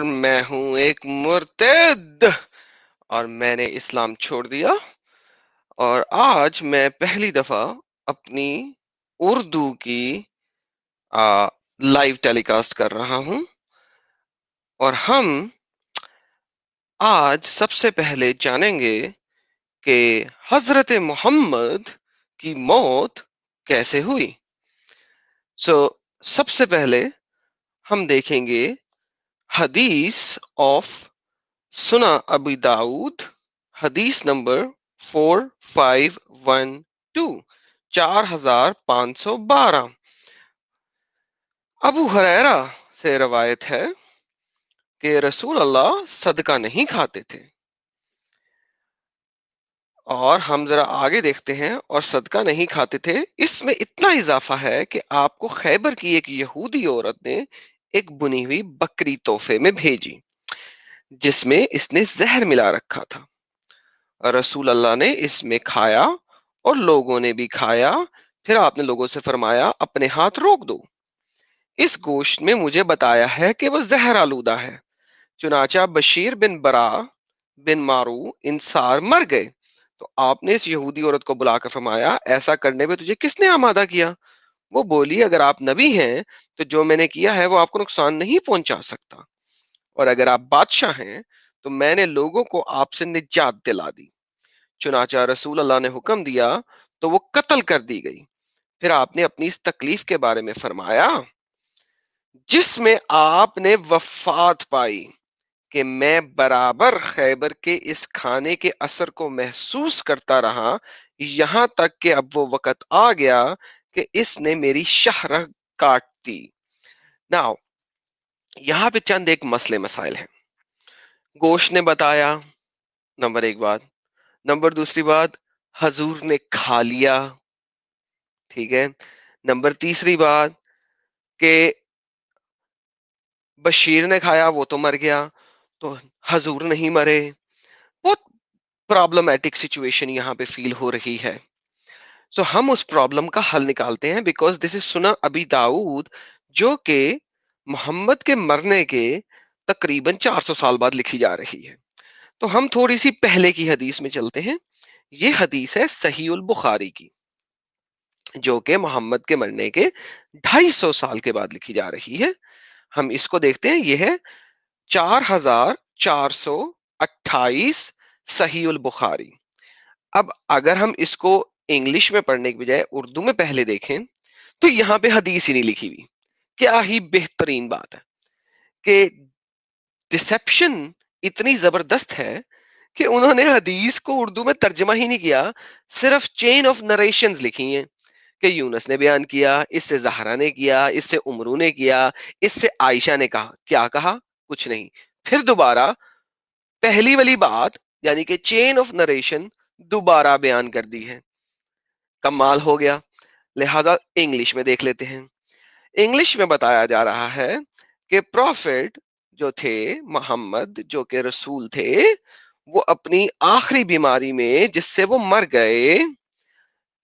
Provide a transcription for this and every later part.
اور میں ہوں ایک مرتد اور میں نے اسلام چھوڑ دیا، اور آج میں پہلی دفعہ اپنی اردو کی لائیو ٹیلی کاسٹ کر رہا ہوں، اور ہم آج سب سے پہلے جانیں گے کہ حضرت محمد کی موت کیسے ہوئی۔ سب سے پہلے ہم دیکھیں گے حدیث آف سنن ابی داؤد، حدیث نمبر 4512، 4512۔ ابو ہریرہ سے روایت ہے کہ رسول اللہ صدقہ نہیں کھاتے تھے، اور ہم ذرا آگے دیکھتے ہیں، اور صدقہ نہیں کھاتے تھے اس میں اتنا اضافہ ہے کہ آپ کو خیبر کی ایک یہودی عورت نے ایک بنی ہوئی بکری تحفے میں بھیجی جس میں اس نے زہر ملا رکھا تھا۔ رسول اللہ نے اس میں کھایا اور لوگوں نے بھی کھایا، پھر آپ نے لوگوں سے فرمایا اپنے ہاتھ روک دو، اس گوشت میں مجھے بتایا ہے کہ وہ زہر آلودہ ہے۔ چنانچہ بشیر بن برا بن مارو انصار مر گئے، تو آپ نے اس یہودی عورت کو بلا کر فرمایا ایسا کرنے میں تجھے کس نے آمادہ کیا؟ وہ بولی اگر آپ نبی ہیں تو جو میں نے کیا ہے وہ آپ کو نقصان نہیں پہنچا سکتا، اور اگر آپ بادشاہ ہیں تو میں نے لوگوں کو آپ سے نجات دلا دی۔ چنانچہ رسول اللہ نے حکم دیا تو وہ قتل کر دی گئی۔ پھر آپ نے اپنی اس تکلیف کے بارے میں فرمایا جس میں آپ نے وفات پائی کہ میں برابر خیبر کے اس کھانے کے اثر کو محسوس کرتا رہا، یہاں تک کہ اب وہ وقت آ گیا کہ اس نے میری شہرہ کاٹ دی۔ ناؤ یہاں پہ چند ایک مسئلے مسائل ہیں۔ گوشت نے بتایا، نمبر ایک بات۔ نمبر دوسری بات، حضور نے کھا لیا، ٹھیک ہے۔ نمبر تیسری بات کہ بشیر نے کھایا وہ تو مر گیا، تو حضور نہیں مرے۔ بہت پرابلمٹک سچویشن یہاں پہ فیل ہو رہی ہے۔ ہم اس پرابلم کا حل نکالتے ہیں، بیکاز دس از سنن ابی داؤد جو کہ محمد کے مرنے کے تقریباً 400 سال بعد لکھی جا رہی ہے۔ تو ہم تھوڑی سی پہلے کی حدیث میں چلتے ہیں۔ یہ حدیث ہے صحیح البخاری کی، جو کہ محمد کے مرنے کے 250 سال کے بعد لکھی جا رہی ہے۔ ہم اس کو دیکھتے ہیں، یہ ہے 4428 صحیح البخاری۔ اب اگر ہم اس کو انگلش میں پڑھنے کے بجائے اردو میں پہلے دیکھیں تو یہاں پہ حدیث ہی نہیں لکھی ہوئی۔ کیا ہی بہترین بات ہے کہ ڈسیپشن اتنی زبردست ہے کہ انہوں نے حدیث کو اردو میں ترجمہ ہی نہیں کیا، صرف چین آف نریشنز لکھی ہیں کہ یونس نے بیان کیا، اس سے زہرا نے کیا، اس سے عمرو نے کیا، اس سے عائشہ نے کہا۔ کیا کہا؟ کچھ نہیں۔ پھر دوبارہ پہلی والی بات یعنی کہ چین آف نریشن دوبارہ بیان کر دی ہے۔ کمال ہو گیا۔ لہذا انگلش میں دیکھ لیتے ہیں۔ انگلش میں بتایا جا رہا ہے کہ پروفٹ جو تھے محمد، جو کہ رسول تھے، وہ اپنی آخری بیماری میں جس سے وہ مر گئے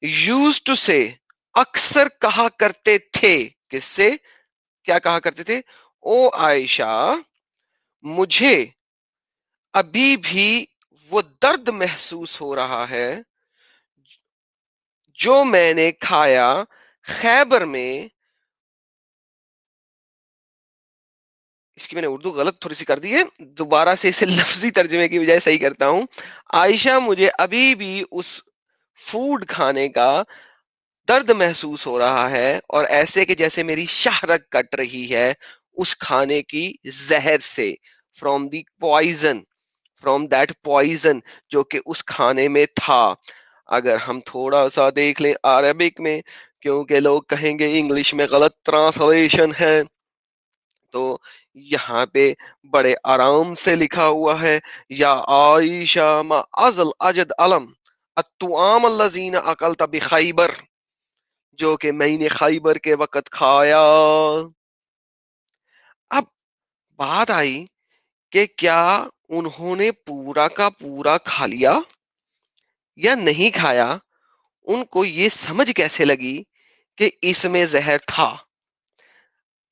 used to say، اکثر کہا کرتے تھے، کس سے؟ کیا کہا کرتے تھے؟ او عائشہ، مجھے ابھی بھی وہ درد محسوس ہو رہا ہے جو میں نے کھایا خیبر میں۔ اس کی میں نے اردو غلط تھوڑی سی کر دی ہے، دوبارہ سے اسے لفظی ترجمے کی بجائے صحیح کرتا ہوں۔ عائشہ، مجھے ابھی بھی اس فوڈ کھانے کا درد محسوس ہو رہا ہے، اور ایسے کہ جیسے میری شہرک کٹ رہی ہے اس کھانے کی زہر سے، from the poison, from that poison جو کہ اس کھانے میں تھا۔ اگر ہم تھوڑا سا دیکھ لیں عربک میں، کیونکہ لوگ کہیں گے انگلش میں غلط ٹرانسلیشن ہے، تو یہاں پہ بڑے آرام سے لکھا ہوا ہے یا عائشہ ما ازل اجد علم الطعام الذین اکلت بخیبر، جو کہ میں نے خیبر کے وقت کھایا۔ اب بات آئی کہ کیا انہوں نے پورا کا پورا کھا لیا یا نہیں کھایا؟ ان کو یہ سمجھ کیسے لگی کہ اس میں زہر تھا؟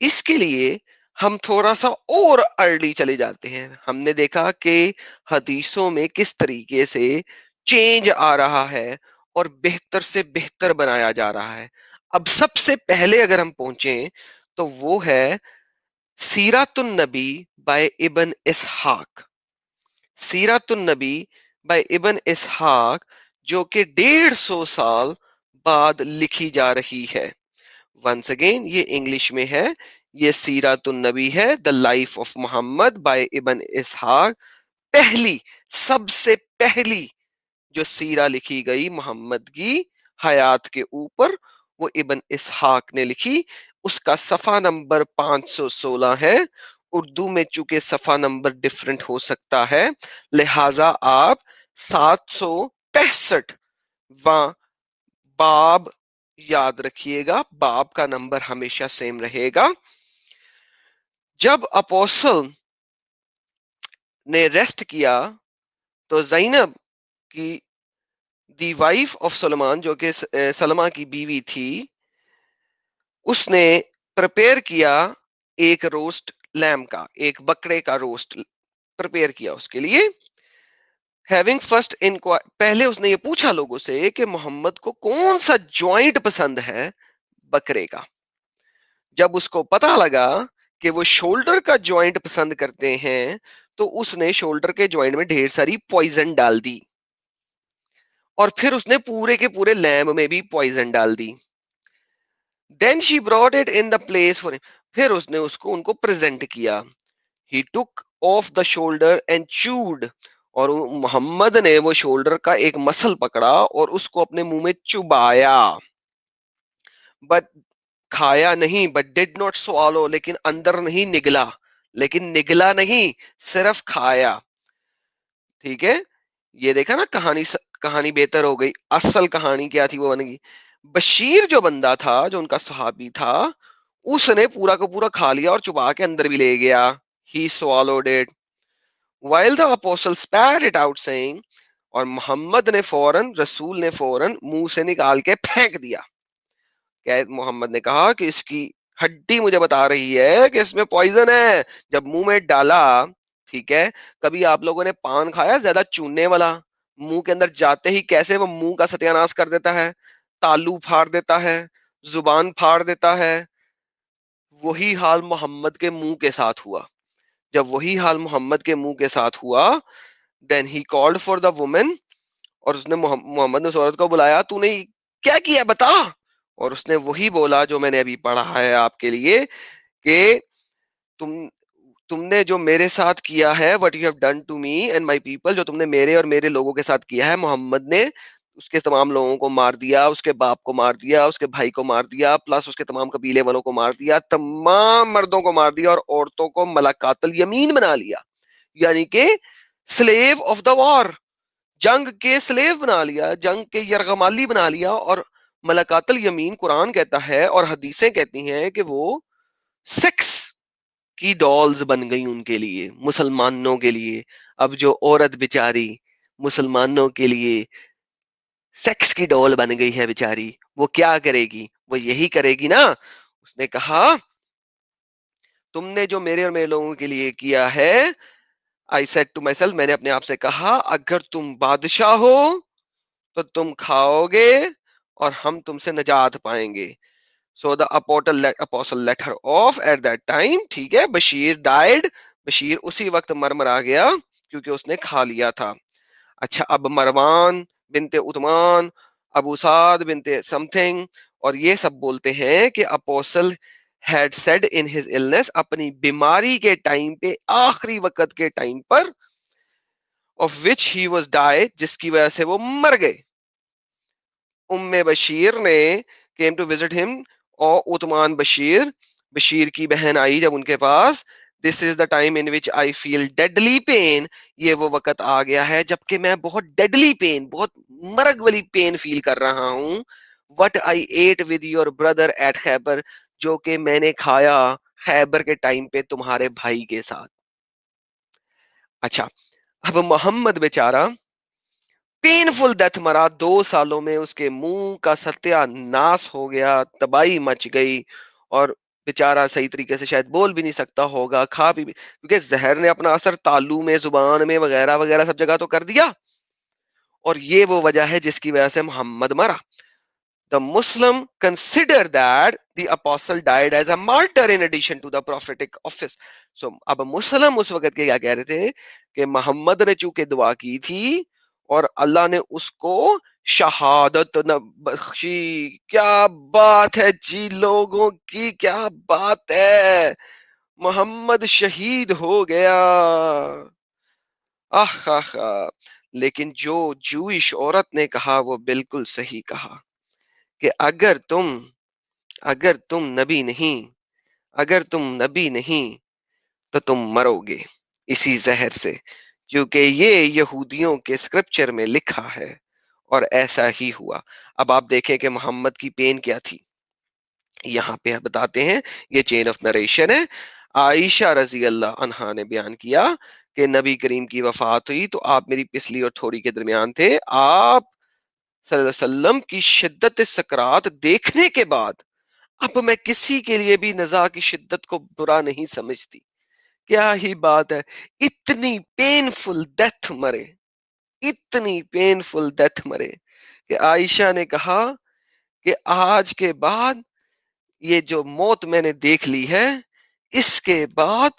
اس کے لیے ہم تھوڑا سا اور ارلی چلے جاتے ہیں. ہم نے دیکھا کہ حدیثوں میں کس طریقے سے چینج آ رہا ہے اور بہتر سے بہتر بنایا جا رہا ہے. اب سب سے پہلے اگر ہم پہنچیں تو وہ ہے سیرات النبی بائی ابن اسحاق. سیرات النبی بائی ابن اسحاق جو کہ 150 سال بعد لکھی جا رہی ہے. ونس اگین یہ انگلش میں ہے. یہ سیرات النبی ہے, the life of Muhammad by ابن اسحاق. پہلی, سب سے پہلی جو سیرہ لکھی گئی محمد کی حیات کے اوپر وہ ابن اسحاق نے لکھی. اس کا صفحہ نمبر 516 ہے. اردو میں چونکہ صفحہ نمبر ڈفرنٹ ہو سکتا ہے, لہذا آپ 765 واں باب یاد رکھیے گا. باب کا نمبر ہمیشہ سیم رہے گا. جب اپوسل نے ریسٹ کیا تو زینب کی دی وائف آف سلمان جو کہ سلمہ کی بیوی تھی, اس نے پریپئر کیا ایک روسٹ لیم کا, ایک بکرے کا روسٹ پریپئر کیا اس کے لیے. ہیونگ فرسٹ پہلے اس نے یہ پوچھا لوگوں سے کہ محمد کو کون سا جوائنٹ پسند ہے بکرے کا. جب اس کو پتا لگا کہ وہ شولڈر کا جوائنٹ پسند کرتے ہیں تو اس نے شولڈر کے جوائنٹ میں ڈھیر ساری پوائزن ڈال دی, اور پھر اس نے پورے کے پورے لیمب میں بھی پوائزن ڈال دی. Then she brought it in the place for him. پھر اس نے اس کو ان کو پریزنٹ کیا. He took off the shoulder and chewed. اور محمد نے وہ شولڈر کا ایک مسل پکڑا اور اس کو اپنے منہ میں چبایا. But کھایا نہیں, but did not swallow, لیکن اندر نہیں نگلا, لیکن نگلا نہیں, صرف کھایا. ٹھیک ہے, یہ دیکھا نا, کہانی بہتر ہو گئی. اصل کہانی کیا تھی وہ بن گئی. بشیر جو بندہ تھا, جو ان کا صحابی تھا, اس نے پورا کا پورا کھا لیا اور چبا کے اندر بھی لے گیا. He swallowed it. While the apostle spat it out saying, اور محمد نے فوراً, رسول نے فوراً منہ سے نکال کے پھینک دیا. محمد نے کہا کہ اس کی ہڈی مجھے بتا رہی ہے کہ اس میں پوائزن ہے. جب منہ میں ڈالا, ٹھیک ہے, کبھی آپ لوگوں نے پان کھایا زیادہ چوننے والا, منہ کے اندر جاتے ہی کیسے وہ منہ کا ستیہ ناش کر دیتا ہے, تالو پھاڑ دیتا ہے, زبان پھاڑ دیتا ہے. وہی حال محمد کے منہ کے ساتھ ہوا. جب وہی حال محمد کے منہ کے ساتھ ہوا, then he called for the woman, اور اس نے محمد نے اس عورت کو بلایا, تو نے کیا کیا بتا. اور اس نے وہی بولا جو میں نے ابھی پڑھا ہے آپ کے لیے, کہ تم نے جو میرے ساتھ کیا ہے, what you have done to me and my people, جو تم نے میرے اور میرے لوگوں کے ساتھ کیا ہے. محمد نے اس کے تمام لوگوں کو مار دیا, اس کے باپ کو مار دیا, اس کے بھائی کو مار دیا, پلس اس کے تمام قبیلے والوں کو مار دیا, تمام مردوں کو مار دیا, اور عورتوں کو ملکات الیمین بنا لیا, یعنی کہ سلیو آف دا وار, جنگ کے سلیو بنا لیا, جنگ کے یرغمالی بنا لیا. اور ملکات الیمین قرآن کہتا ہے اور حدیثیں کہتی ہیں کہ وہ سیکس کی ڈالز بن گئی ان کے لیے, مسلمانوں کے لیے. اب جو عورت بیچاری مسلمانوں کے لیے سیکس کی ڈول بن گئی ہے بیچاری, وہ کیا کرے گی, وہ یہی کرے گی نا. اس نے کہا تم نے جو میرے اور میرے لوگوں کے لیے کیا ہے, I said to myself, میں نے اپنے آپ سے کہا, اگر تم بادشاہ ہو تو تم کھاؤ گے اور ہم تم سے نجات پائیں گے. So the apostle let her off at that time. ٹھیک ہے, بشیر died. بشیر اسی وقت مرا گیا کیونکہ اس نے کھا لیا تھا. اچھا, اب مروان بنت عثمان, ابو سعد بنت سم تھنگ, اور یہ سب بولتے ہیں کہ apostle had said in his illness, اپنی بیماری کے ٹائم پہ, آخری وقت کے time per, of which he was died, جس کی وجہ سے وہ مر گئے. ام بشیر نے came to visit him, اور عثمان بشیر, بشیر کی بہن آئی جب ان کے پاس. This is the time in which I feel deadly pain. یہ وہ وقت آ گیا ہے جبکہ میں بہت deadly pain, بہت مرگ والی پین فیل کر رہا ہوں. What I ate with your brother at Khaybar, جو کہ میں نے کھایا خیبر کے ٹائم پہ تمہارے بھائی کے ساتھ. اچھا, اب محمد بیچارہ پینفل ڈیتھ مرا, 2 سالوں میں اس کے منہ کا ستیہ ناش ہو گیا, تباہی مچ گئی, اور بیچارہ صحیح طریقے سے شاید بول بھی نہیں سکتا ہوگا، کھا بھی کیونکہ زہر نے اپنا اثر تالو میں، زبان میں وغیرہ وغیرہ سب جگہ تو کر دیا، اور یہ وہ وجہ ہے جس کی وجہ سے محمد مرا. The Muslim consider that the apostle died as a martyr in addition to the prophetic office. So اب مسلم اس وقت کے کیا کہہ رہے تھے کہ محمد نے چونکہ دعا کی تھی اور اللہ نے اس کو شہادت نہ بخشی. کیا بات ہے جی، لوگوں کی کیا بات ہے، محمد شہید ہو گیا. آہ آہ آہ. لیکن جو جوئش عورت نے کہا وہ بالکل صحیح کہا کہ اگر تم نبی نہیں، اگر تم نبی نہیں تو تم مرو گے اسی زہر سے، کیونکہ یہ یہودیوں کے اسکرپچر میں لکھا ہے اور ایسا ہی ہوا. اب آپ دیکھیں کہ محمد کی پین کیا تھی. یہاں پہ بتاتے ہیں، یہ چین آف نریشن ہے. عائشہ رضی اللہ عنہا نے بیان کیا کہ نبی کریم کی وفات ہوئی تو آپ میری پسلی اور تھوڑی کے درمیان تھے. آپ صلی اللہ علیہ وسلم کی شدت سکرات دیکھنے کے بعد اب میں کسی کے لیے بھی نزا کی شدت کو برا نہیں سمجھتی. کیا ہی بات ہے، اتنی پینفل ڈیتھ مرے، اتنی پینفل ڈیتھ مرے کہ عائشہ نے کہا کہ آج کے بعد یہ جو موت میں نے دیکھ لی ہے، اس کے بعد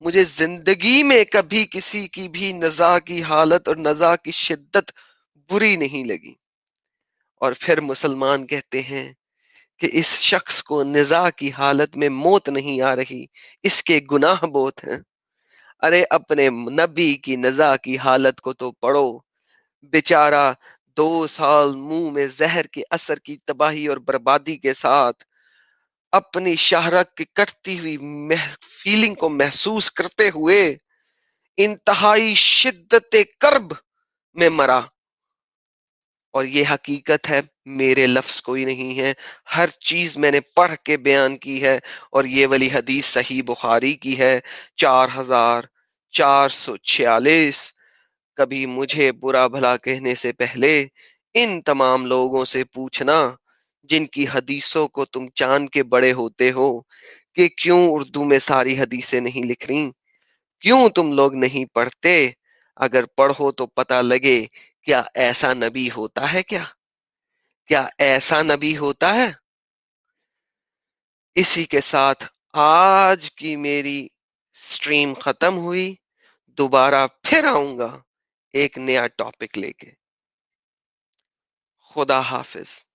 مجھے زندگی میں کبھی کسی کی بھی نزا کی حالت اور نزا کی شدت بری نہیں لگی. اور پھر مسلمان کہتے ہیں کہ اس شخص کو نزا کی حالت میں موت نہیں آ رہی، اس کے گناہ بہت ہیں. ارے اپنے نبی کی نزا کی حالت کو تو پڑھو. بیچارہ 2 سال منہ میں زہر کے اثر کی تباہی اور بربادی کے ساتھ اپنی شہرت کی کٹتی ہوئی فیلنگ کو محسوس کرتے ہوئے انتہائی شدت کرب میں مرا. اور یہ حقیقت ہے، میرے لفظ کوئی نہیں ہے، ہر چیز میں نے پڑھ کے بیان کی ہے. اور یہ والی حدیث صحیح بخاری کی ہے، 4446. کبھی مجھے برا بھلا کہنے سے پہلے ان تمام لوگوں سے پوچھنا جن کی حدیثوں کو تم چاند کے بڑے ہوتے ہو کہ کیوں اردو میں ساری حدیثیں نہیں لکھ رہی، کیوں تم لوگ نہیں پڑھتے. اگر پڑھو تو پتہ لگے کیا ایسا نبی ہوتا ہے، کیا ایسا نبی ہوتا ہے. اسی کے ساتھ آج کی میری سٹریم ختم ہوئی. دوبارہ پھر آؤں گا ایک نیا ٹاپک لے کے. خدا حافظ.